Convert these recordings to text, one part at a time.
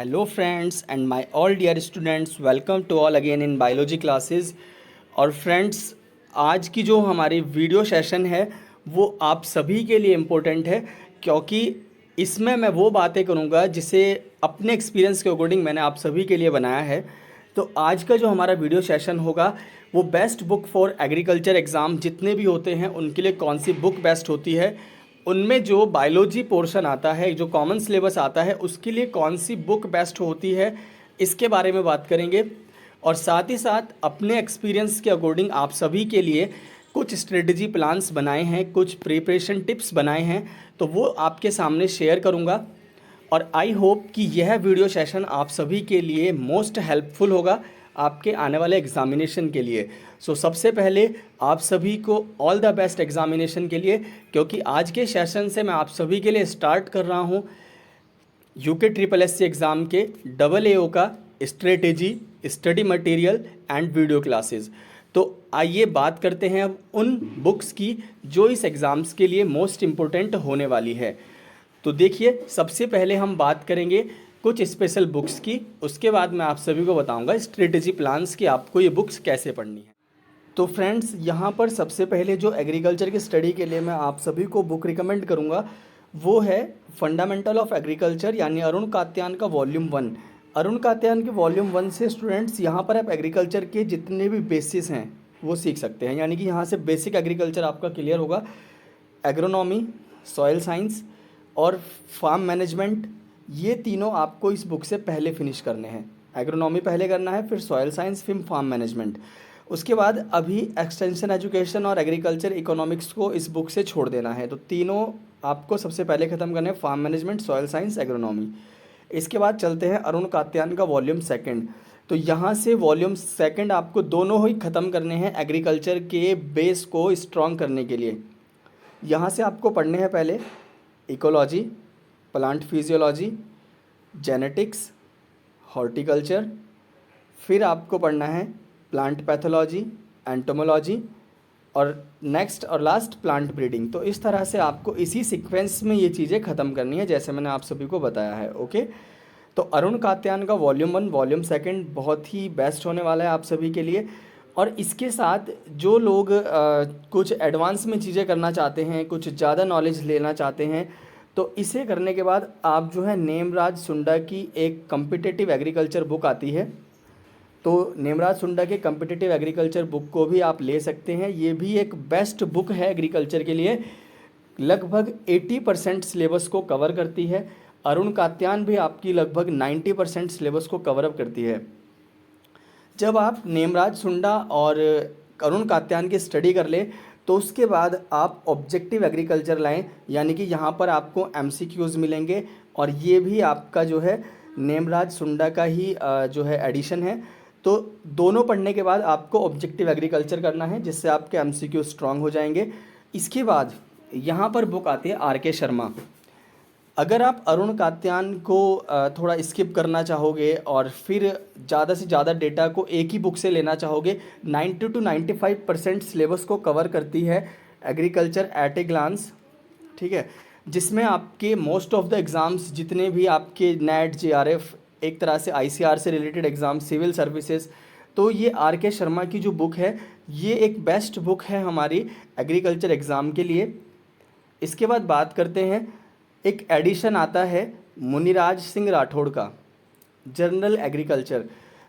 Hello friends and my all dear students, welcome to all again in biology classes। और friends, आज की जो हमारी वीडियो सेशन है वो आप सभी के लिए इम्पोर्टेंट है, क्योंकि इसमें मैं वो बातें करूँगा जिसे अपने एक्सपीरियंस के अकॉर्डिंग मैंने आप सभी के लिए बनाया है। तो आज का जो हमारा वीडियो सेशन होगा वो best book for agriculture exam जितने भी होते हैं उनके लिए कौन सी बुक बेस्ट होती है, उनमें जो बायोलॉजी पोर्शन आता है, जो कॉमन सिलेबस आता है, उसके लिए कौन सी बुक बेस्ट होती है, इसके बारे में बात करेंगे। और साथ ही साथ अपने एक्सपीरियंस के अकॉर्डिंग आप सभी के लिए कुछ स्ट्रेटजी प्लान्स बनाए हैं, कुछ प्रिपरेशन टिप्स बनाए हैं, तो वो आपके सामने शेयर करूँगा। और आई होप कि यह वीडियो सेशन आप सभी के लिए मोस्ट हेल्पफुल होगा आपके आने वाले एग्जामिनेशन के लिए। सो सबसे पहले आप सभी को ऑल द बेस्ट एग्जामिनेशन के लिए, क्योंकि आज के सेशन से मैं आप सभी के लिए स्टार्ट कर रहा हूँ यूके ट्रिपल एससी एग्ज़ाम के AAO का strategy, study material and video classes. तो आइए बात करते हैं अब उन बुक्स की जो इस एग्ज़ाम्स के लिए मोस्ट इम्पोर्टेंट होने वाली है। तो देखिए, सबसे पहले हम बात करेंगे कुछ स्पेशल बुक्स की, उसके बाद मैं आप सभी को बताऊंगा स्ट्रेटेजी प्लान्स की आपको ये बुक्स कैसे पढ़नी है। तो फ्रेंड्स, यहाँ पर सबसे पहले जो एग्रीकल्चर की स्टडी के लिए मैं आप सभी को बुक रिकमेंड करूँगा वो है फंडामेंटल ऑफ एग्रीकल्चर, यानी अरुण कात्यान का वॉल्यूम 1। अरुण कात्यान के वॉल्यूम 1 से स्टूडेंट्स यहाँ पर आप एग्रीकल्चर के जितने भी बेसिस हैं वो सीख सकते हैं, यानी कि यहाँ से बेसिक एग्रीकल्चर आपका क्लियर होगा। एग्रोनॉमी, सॉइल साइंस और फार्म मैनेजमेंट, ये तीनों आपको इस बुक से पहले फिनिश करने हैं। एग्रोनॉमी पहले करना है, फिर सॉइल साइंस, फिर फार्म मैनेजमेंट। उसके बाद अभी एक्सटेंशन एजुकेशन और एग्रीकल्चर इकोनॉमिक्स को इस बुक से छोड़ देना है। तो तीनों आपको सबसे पहले ख़त्म करने हैं, farm management, soil science, agronomy. इसके बाद चलते हैं अरुण कात्यान का वॉल्यूम 2। तो यहाँ से वॉल्यूम 2 आपको दोनों ही ख़त्म करने हैं एग्रीकल्चर के बेस को स्ट्रॉन्ग करने के लिए। यहाँ से आपको पढ़ने हैं पहले ecology, plant physiology, genetics, horticulture, फिर आपको पढ़ना है प्लांट पैथोलॉजी, एंटोमोलॉजी और नेक्स्ट और लास्ट प्लांट ब्रीडिंग। तो इस तरह से आपको इसी सीक्वेंस में ये चीज़ें ख़त्म करनी है जैसे मैंने आप सभी को बताया है। ओके, तो अरुण कात्यान का वॉल्यूम 1 वॉल्यूम 2 बहुत ही बेस्ट होने वाला है आप सभी के लिए। और इसके साथ जो लोग कुछ एडवांस में चीज़ें करना चाहते हैं, कुछ ज़्यादा नॉलेज लेना चाहते हैं, तो इसे करने के बाद आप जो है नेमराज सुंडा की एक कम्पिटिटिव एग्रीकल्चर बुक आती है, तो नेमराज सुंडा के कम्पिटिटिव एग्रीकल्चर बुक को भी आप ले सकते हैं। ये भी एक बेस्ट बुक है एग्रीकल्चर के लिए, लगभग 80% सिलेबस को कवर करती है। अरुण कात्यान भी आपकी लगभग 90% सिलेबस को कवर अप करती है। जब आप नेमराज सुंडा और अरुण कात्यान की स्टडी कर ले तो उसके बाद आप ऑब्जेक्टिव एग्रीकल्चर लाएं, यानी कि यहाँ पर आपको MCQs मिलेंगे और ये भी आपका जो है नेमराज सुंडा का ही जो है एडिशन है। तो दोनों पढ़ने के बाद आपको ऑब्जेक्टिव एग्रीकल्चर करना है, जिससे आपके MCQ स्ट्रांग हो जाएंगे। इसके बाद यहाँ पर बुक आती है RK शर्मा। अगर आप अरुण कात्यान को थोड़ा स्किप करना चाहोगे और फिर ज़्यादा से ज़्यादा डेटा को एक ही बुक से लेना चाहोगे, 90 to 95% सिलेबस को कवर करती है एग्रीकल्चर एट ए ग्लांस, ठीक है, जिसमें आपके मोस्ट ऑफ द एग्ज़ाम्स जितने भी आपके नेट, JRF, एक तरह से ICR से रिलेटेड एग्ज़ाम, सिविल सर्विसेज, तो ये RK शर्मा की जो बुक है ये एक बेस्ट बुक है हमारी एग्रीकल्चर एग्ज़ाम के लिए। इसके बाद बात करते हैं, एक एडिशन आता है मुनिराज सिंह राठौड़ का जनरल एग्रीकल्चर।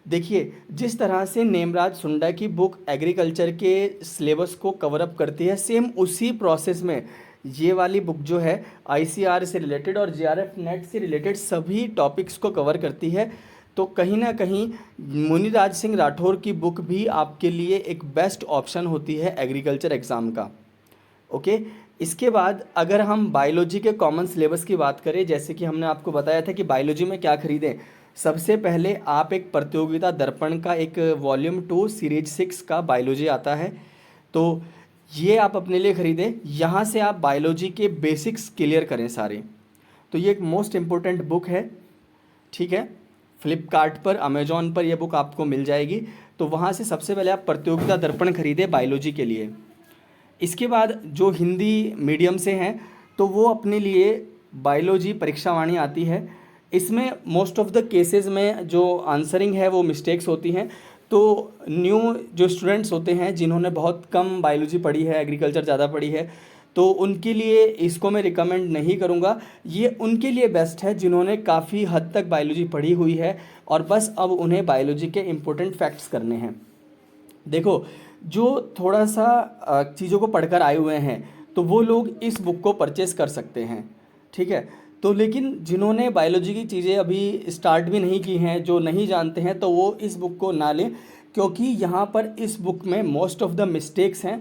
देखिए, जिस तरह से नेमराज सुंडा की बुक एग्रीकल्चर के सिलेबस को कवर अप करती है, सेम उसी प्रोसेस में ये वाली बुक जो है ICR से रिलेटेड और JRF नेट से रिलेटेड सभी टॉपिक्स को कवर करती है। तो कहीं ना कहीं मुनिराज सिंह राठौड़ की बुक भी आपके लिए एक बेस्ट ऑप्शन होती है एग्रीकल्चर एग्ज़ाम का। ओके, इसके बाद अगर हम बायोलॉजी के कॉमन सिलेबस की बात करें, जैसे कि हमने आपको बताया था कि बायोलॉजी में क्या खरीदें, सबसे पहले आप एक प्रतियोगिता दर्पण का एक वॉल्यूम 2 सीरीज 6 का बायोलॉजी आता है, तो ये आप अपने लिए ख़रीदें। यहाँ से आप बायोलॉजी के बेसिक्स क्लियर करें सारे। तो ये एक मोस्ट इम्पोर्टेंट बुक है, ठीक है। फ्लिपकार्ट पर, अमेजॉन पर यह बुक आपको मिल जाएगी। तो वहाँ से सबसे पहले आप प्रतियोगिता दर्पण खरीदें बायोलॉजी के लिए। इसके बाद जो हिंदी मीडियम से हैं तो वो अपने लिए बायोलॉजी परीक्षावाणी आती है, इसमें मोस्ट ऑफ द केसेस में जो आंसरिंग है वो मिस्टेक्स होती हैं। तो न्यू जो स्टूडेंट्स होते हैं जिन्होंने बहुत कम बायोलॉजी पढ़ी है, एग्रीकल्चर ज़्यादा पढ़ी है, तो उनके लिए इसको मैं रिकमेंड नहीं करूँगा। ये उनके लिए बेस्ट है जिन्होंने काफ़ी हद तक बायोलॉजी पढ़ी हुई है और बस अब उन्हें बायोलॉजी के इम्पोर्टेंट फैक्ट्स करने हैं। देखो, जो थोड़ा सा चीज़ों को पढ़कर आए हुए हैं तो वो लोग इस बुक को परचेस कर सकते हैं, ठीक है। तो लेकिन जिन्होंने बायोलॉजी की चीज़ें अभी स्टार्ट भी नहीं की हैं, जो नहीं जानते हैं, तो वो इस बुक को ना लें, क्योंकि यहाँ पर इस बुक में मोस्ट ऑफ द मिस्टेक्स हैं।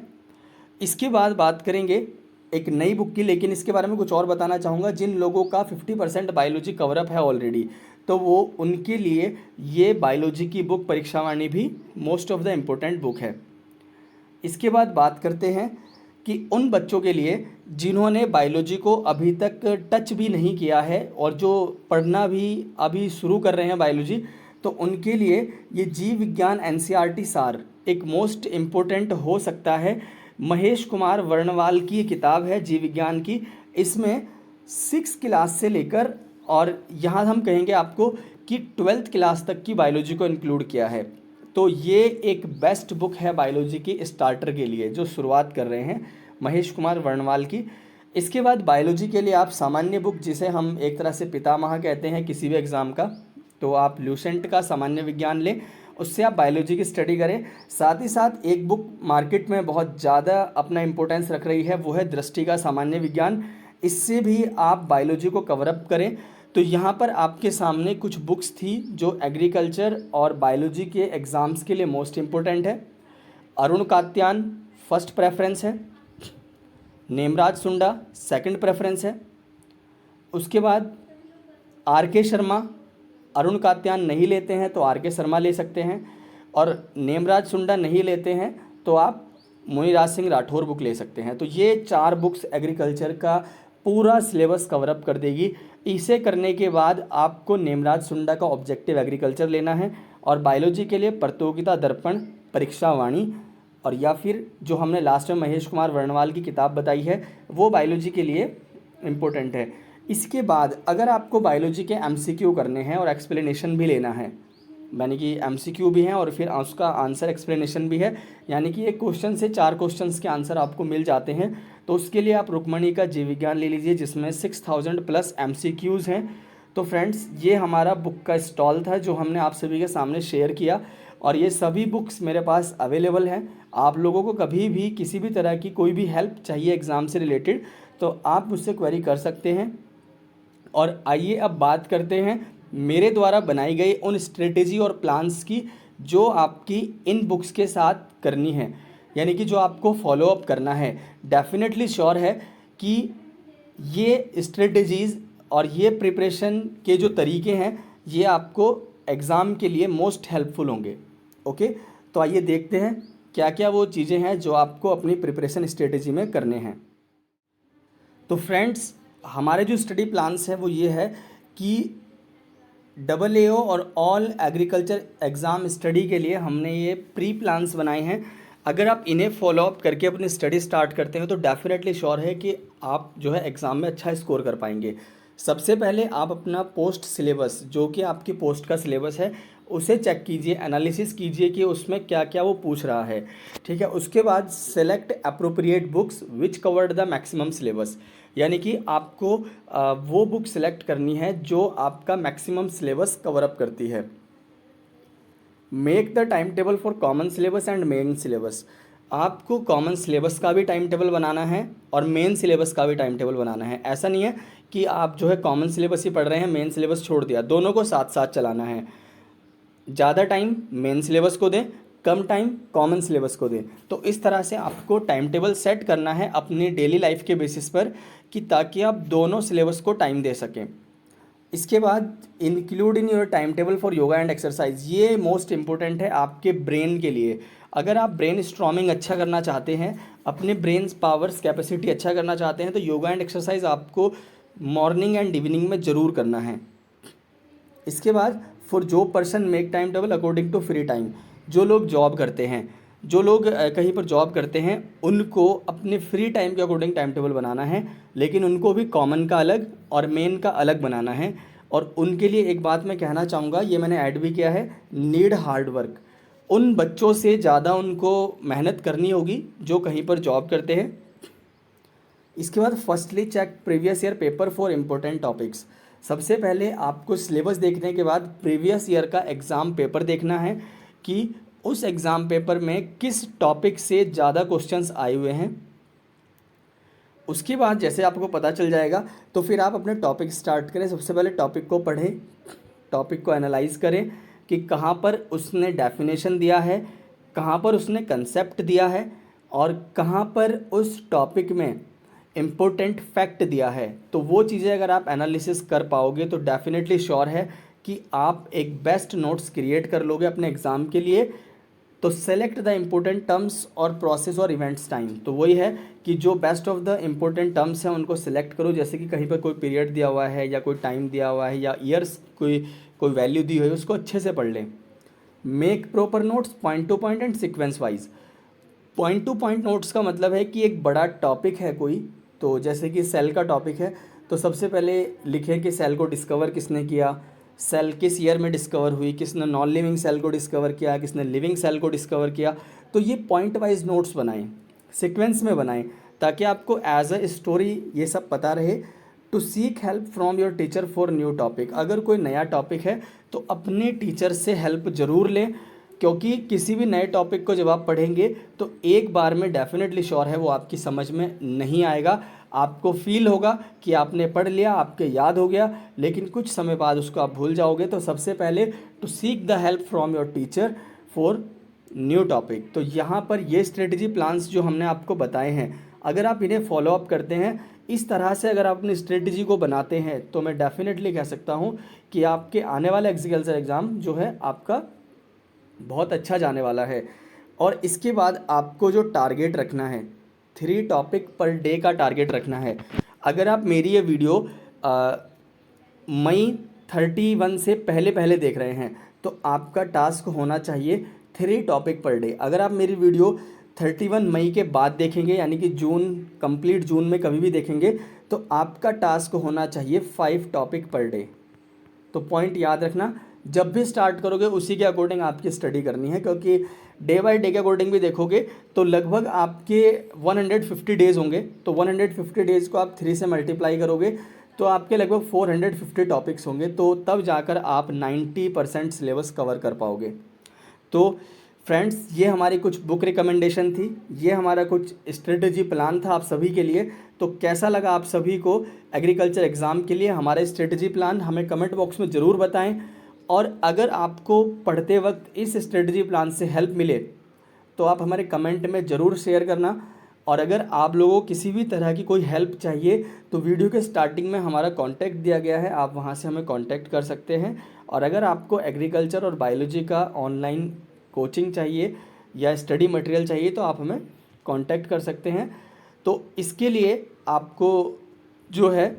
इसके बाद बात करेंगे एक नई बुक की, लेकिन इसके बारे में कुछ और बताना चाहूँगा। जिन लोगों का 50% बायोलॉजी कवरअप है ऑलरेडी, तो वो उनके लिए ये बायोलॉजी की बुक परीक्षावाणी भी most of the important book है। इसके बाद बात करते हैं कि उन बच्चों के लिए जिन्होंने बायोलॉजी को अभी तक टच भी नहीं किया है और जो पढ़ना भी अभी शुरू कर रहे हैं बायोलॉजी, तो उनके लिए ये जीव विज्ञान एनसीईआरटी सार एक मोस्ट इम्पोर्टेंट हो सकता है। महेश कुमार वर्णवाल की ये किताब है जीव विज्ञान की। इसमें 6 क्लास से लेकर और यहाँ हम कहेंगे आपको कि 12th क्लास तक की बायोलॉजी को इंक्लूड किया है। तो ये एक बेस्ट बुक है बायोलॉजी की स्टार्टर के लिए जो शुरुआत कर रहे हैं, महेश कुमार वर्णवाल की। इसके बाद बायोलॉजी के लिए आप सामान्य बुक, जिसे हम एक तरह से पितामह कहते हैं किसी भी एग्ज़ाम का, तो आप ल्यूसेंट का सामान्य विज्ञान लें, उससे आप बायोलॉजी की स्टडी करें। साथ ही साथ एक बुक मार्केट में बहुत ज़्यादा अपना इम्पोर्टेंस रख रही है, वो है दृष्टि का सामान्य विज्ञान। इससे भी आप बायोलॉजी को कवरअप करें। तो यहाँ पर आपके सामने कुछ बुक्स थी जो एग्रीकल्चर और बायोलॉजी के एग्ज़ाम्स के लिए मोस्ट इम्पोर्टेंट है। अरुण कात्यान फर्स्ट प्रेफरेंस है, नेमराज सुंडा सेकंड प्रेफरेंस है। उसके बाद आर के शर्मा, अरुण कात्यान नहीं लेते हैं तो आर के शर्मा ले सकते हैं, और नेमराज सुंडा नहीं लेते हैं तो आप मुनिराज सिंह राठौर बुक ले सकते हैं। तो ये 4 बुक्स एग्रीकल्चर का पूरा सिलेबस कवरअप कर देगी। इसे करने के बाद आपको नेमराज सुंडा का ऑब्जेक्टिव एग्रीकल्चर लेना है और बायोलॉजी के लिए प्रतियोगिता दर्पण, परीक्षावाणी, और या फिर जो हमने लास्ट में महेश कुमार वर्णवाल की किताब बताई है वो बायोलॉजी के लिए इम्पोर्टेंट है। इसके बाद अगर आपको बायोलॉजी के एमसीक्यू करने हैं और एक्सप्लेनेशन भी लेना है, यानी कि एमसीक्यू भी हैं और फिर उसका आंसर एक्सप्लेनेशन भी है, यानी कि एक क्वेश्चन से 4 क्वेश्चंस के आंसर आपको मिल जाते हैं, तो उसके लिए आप रुक्मणी का जीव विज्ञान ले लीजिए जिसमें 6000 प्लस एमसीक्यूज़ हैं। तो फ्रेंड्स, ये हमारा बुक का स्टॉल था जो हमने आप सभी के सामने शेयर किया, और ये सभी बुक्स मेरे पास अवेलेबल हैं। आप लोगों को कभी भी किसी भी तरह की कोई भी हेल्प चाहिए एग्ज़ाम से रिलेटेड तो आप मुझसे क्वेरी कर सकते हैं। और आइए अब बात करते हैं मेरे द्वारा बनाई गई उन स्ट्रेटेजी और प्लान्स की जो आपकी इन बुक्स के साथ करनी है, यानी कि जो आपको फॉलो अप करना है। डेफिनेटली श्योर है कि ये स्ट्रेटेजीज़ और ये प्रिपरेशन के जो तरीके हैं ये आपको एग्ज़ाम के लिए मोस्ट हेल्पफुल होंगे। ओके, तो आइए देखते हैं क्या क्या वो चीज़ें हैं जो आपको अपनी प्रिपरेशन स्ट्रेटेजी में करने हैं। तो फ्रेंड्स, हमारे जो स्टडी प्लान्स हैं वो ये है कि AAO और ऑल एग्रीकल्चर एग्ज़ाम स्टडी के लिए हमने ये प्री प्लान्स बनाए हैं। अगर आप इन्हें फॉलो अप करके अपनी स्टडी स्टार्ट करते हैं तो डेफिनेटली श्योर है कि आप जो है एग्ज़ाम में अच्छा स्कोर कर पाएंगे। सबसे पहले आप अपना पोस्ट सिलेबस, जो कि आपकी पोस्ट का सिलेबस है, उसे चेक कीजिए, एनालिसिस कीजिए कि उसमें क्या क्या वो पूछ रहा है, ठीक है। उसके बाद select appropriate books which covered the maximum syllabus, यानी कि आपको वो बुक सेलेक्ट करनी है जो आपका मैक्सिमम सिलेबस कवर अप करती है। Make the time table for common syllabus and main syllabus, आपको कॉमन सिलेबस का भी टाइम टेबल बनाना है और मेन सिलेबस का भी टाइम टेबल बनाना है। ऐसा नहीं है कि आप जो है कॉमन सिलेबस ही पढ़ रहे हैं, मेन सिलेबस छोड़ दिया, दोनों को साथ साथ चलाना है। ज़्यादा टाइम मेन सिलेबस को दें, कम टाइम कॉमन सिलेबस को दें। तो इस तरह से आपको टाइम टेबल सेट करना है अपनी डेली लाइफ के बेसिस पर, कि ताकि आप दोनों सिलेबस को टाइम दे सकें। इसके बाद include in your time table for yoga and exercise, ये मोस्ट इंपॉर्टेंट है आपके ब्रेन के लिए। अगर आप ब्रेन स्ट्रॉमिंग अच्छा करना चाहते हैं, अपने ब्रेन पावर्स कैपेसिटी अच्छा करना चाहते हैं, तो योगा एंड एक्सरसाइज आपको मॉर्निंग एंड इवनिंग में ज़रूर करना है। इसके बाद for job person make time table according to free time, जो लोग जॉब करते हैं, जो लोग कहीं पर जॉब करते हैं, उनको अपने फ्री टाइम के अकॉर्डिंग टाइम टेबल बनाना है, लेकिन उनको भी कॉमन का अलग और मेन का अलग बनाना है। और उनके लिए एक बात मैं कहना चाहूँगा, ये मैंने ऐड भी किया है, नीड हार्ड वर्क। उन बच्चों से ज़्यादा उनको मेहनत करनी होगी जो कहीं पर जॉब करते हैं। इसके बाद firstly check previous year paper for important topics. सबसे पहले आपको सिलेबस देखने के बाद प्रीवियस ईयर का एग्ज़ाम पेपर देखना है कि उस एग्ज़ाम पेपर में किस टॉपिक से ज़्यादा क्वेश्चंस आए हुए हैं। उसके बाद जैसे आपको पता चल जाएगा तो फिर आप अपने टॉपिक स्टार्ट करें। सबसे पहले टॉपिक को पढ़ें, टॉपिक को एनालाइज करें कि कहाँ पर उसने डेफिनेशन दिया है, कहाँ पर उसने कंसेप्ट दिया है और कहाँ पर उस टॉपिक में इम्पोर्टेंट फैक्ट दिया है। तो वो चीज़ें अगर आप एनालिसिस कर पाओगे तो डेफिनेटली श्योर है कि आप एक बेस्ट नोट्स क्रिएट कर लोगे अपने एग्ज़ाम के लिए। तो सेलेक्ट द इम्पोर्टेंट टर्म्स और प्रोसेस और इवेंट्स टाइम। तो वही है कि जो best of the important terms हैं उनको सिलेक्ट करो, जैसे कि कहीं पर कोई पीरियड दिया हुआ है या कोई टाइम दिया हुआ है या ईयर्स कोई वैल्यू दी हुई है, उसको अच्छे से पढ़ लें। Make proper notes point two point and sequence wise. Point two point notes का मतलब है कि एक बड़ा टॉपिक है कोई, तो जैसे कि सेल का टॉपिक है तो सबसे पहले लिखें कि सेल को डिस्कवर किसने किया, सेल किस ईयर में डिस्कवर हुई, किसने नॉन लिविंग सेल को डिस्कवर किया, किसने लिविंग सेल को डिस्कवर किया। तो ये पॉइंट वाइज नोट्स बनाएं, सीक्वेंस में बनाएं, ताकि आपको एज अ स्टोरी ये सब पता रहे। To seek help from your teacher for new topic. अगर कोई नया टॉपिक है तो अपने टीचर से हेल्प ज़रूर लें, क्योंकि किसी भी नए टॉपिक को जब आप पढ़ेंगे तो एक बार में डेफिनेटली श्योर है वो आपकी समझ में नहीं आएगा। आपको फील होगा कि आपने पढ़ लिया, आपके याद हो गया, लेकिन कुछ समय बाद उसको आप भूल जाओगे। तो सबसे पहले to seek the help from your teacher for new topic. तो यहाँ पर ये स्ट्रेटजी प्लान्स जो हमने आपको बताए हैं, अगर आप इन्हें फॉलो अप करते हैं, इस तरह से अगर आप अपनी स्ट्रेटजी को बनाते हैं, तो मैं डेफिनेटली कह सकता हूँ कि आपके आने वाला एग्रीकल्चर एग्ज़ाम जो है आपका बहुत अच्छा जाने वाला है। और इसके बाद आपको जो टारगेट रखना है, 3 टॉपिक पर डे का टारगेट रखना है। अगर आप मेरी ये वीडियो मई 31 से पहले पहले देख रहे हैं तो आपका टास्क होना चाहिए 3 टॉपिक पर डे। अगर आप मेरी वीडियो 31 मई के बाद देखेंगे, यानी कि जून कंप्लीट जून में कभी भी देखेंगे, तो आपका टास्क होना चाहिए 5 टॉपिक पर डे। तो पॉइंट याद रखना, जब भी स्टार्ट करोगे उसी के अकॉर्डिंग आपकी स्टडी करनी है, क्योंकि डे बाय डे के अकॉर्डिंग भी देखोगे तो लगभग आपके 150 डेज़ होंगे। तो 150 डेज़ को आप 3 से मल्टीप्लाई करोगे तो आपके लगभग 450 टॉपिक्स होंगे। तो तब जाकर आप 90% सिलेबस कवर कर पाओगे। तो फ्रेंड्स, ये हमारी कुछ बुक रिकमेंडेशन थी, ये हमारा कुछ स्ट्रेटजी प्लान था आप सभी के लिए। तो कैसा लगा आप सभी को एग्रीकल्चर एग्ज़ाम के लिए हमारा स्ट्रेटजी प्लान, हमें कमेंट बॉक्स में ज़रूर बताएं। और अगर आपको पढ़ते वक्त इस स्ट्रेटजी प्लान से हेल्प मिले तो आप हमारे कमेंट में ज़रूर शेयर करना। और अगर आप लोगों को किसी भी तरह की कोई हेल्प चाहिए तो वीडियो के स्टार्टिंग में हमारा कॉन्टैक्ट दिया गया है, आप वहां से हमें कॉन्टैक्ट कर सकते हैं। और अगर आपको एग्रीकल्चर और बायोलॉजी का ऑनलाइन कोचिंग चाहिए या स्टडी मटेरियल चाहिए तो आप हमें कांटेक्ट कर सकते हैं। तो इसके लिए आपको जो है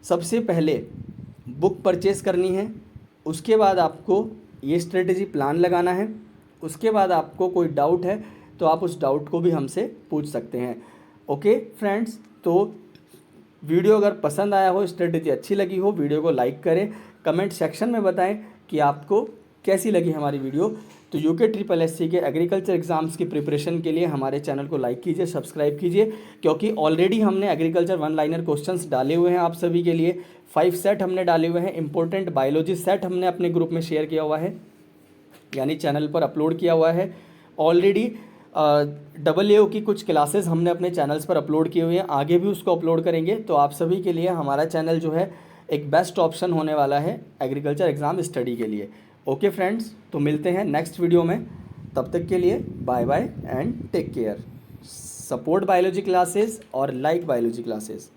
सबसे पहले बुक परचेज़ करनी है, उसके बाद आपको ये स्ट्रेटजी प्लान लगाना है, उसके बाद आपको कोई डाउट है तो आप उस डाउट को भी हमसे पूछ सकते हैं। ओके फ्रेंड्स, तो वीडियो अगर पसंद आया हो, स्ट्रेटजी अच्छी लगी हो, वीडियो को लाइक करें, कमेंट सेक्शन में बताएं कि आपको कैसी लगी हमारी वीडियो। तो UKSSC के एग्रीकल्चर एग्ज़ाम्स की प्रिपरेशन के लिए हमारे चैनल को लाइक कीजिए, सब्सक्राइब कीजिए, क्योंकि ऑलरेडी हमने एग्रीकल्चर 1 लाइनर क्वेश्चंस डाले हुए हैं आप सभी के लिए। 5 सेट हमने डाले हुए हैं, इंपॉर्टेंट बायोलॉजी सेट हमने अपने ग्रुप में शेयर किया हुआ है, यानी चैनल पर अपलोड किया हुआ है। ऑलरेडी AAO की कुछ क्लासेस हमने अपने चैनल्स पर अपलोड किए हुए हैं, आगे भी उसको अपलोड करेंगे। तो आप सभी के लिए हमारा चैनल जो है एक बेस्ट ऑप्शन होने वाला है एग्रीकल्चर एग्ज़ाम स्टडी के लिए। ओके फ्रेंड्स, तो मिलते हैं नेक्स्ट वीडियो में, तब तक के लिए bye bye and take care. Support biology classes और लाइक बायोलॉजी क्लासेस।